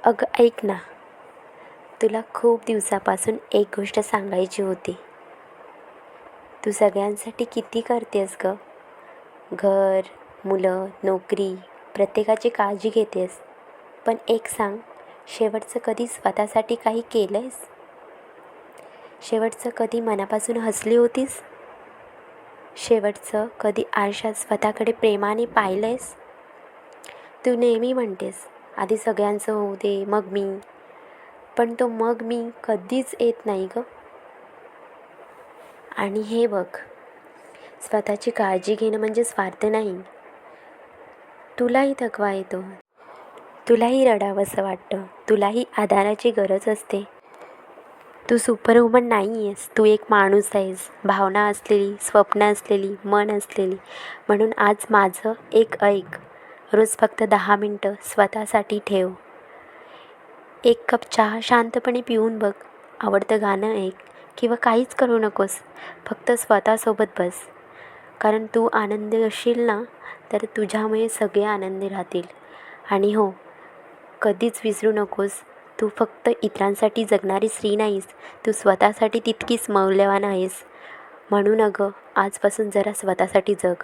अगं ऐक ना, तुला खूप दिवसापासून एक गोष्ट सांगायची होती. तू सगळ्यांसाठी किती करतेस गं? घर, मुलं, नोकरी, प्रत्येकाची काळजी घेतेस. पण एक सांग, शेवटचं कधी स्वतःसाठी काही केलंयस? शेवटचं कधी मनापासून हसली होतीस? शेवटचं कधी आरशात स्वतःकडे प्रेमाने पाहिलंयस? तू नेहमी म्हणतेस, आधी सगळ्यांचं होऊ दे, मग मी. पण तो मग मी कधीच येत नाही गं. आणि हे बघ, स्वतःची काळजी घेणं म्हणजे स्वार्थ नाही. तुलाही थकवा येतो, तुलाही रडावंसं वाटतं, तुलाही आधाराची गरज असते. तू सुपरवुमन नाही आहेस, तू एक माणूस आहेस, भावना असलेली, स्वप्न असलेली, मन असलेली. म्हणून आज माझं एक ऐक. रोज फक्त 10 मिनटं स्वतःसाठी ठेव. एक कप चहा शांतपणे पिऊन बघ, आवडतं गाणं ऐक किंवा काहीच करू नकोस, फक्त स्वतःसोबत बस. कारण तू आनंदी असशील ना, तर तुझ्यामुळे सगळे आनंदी राहतील. आणि हो, कधीच विसरू नकोस, तू फक्त इतरांसाठी जगणारी स्त्री नाहीस, तू स्वतःसाठी तितकीच मौल्यवान आहेस. म्हणून अगं, आजपासून जरा स्वतःसाठी जग.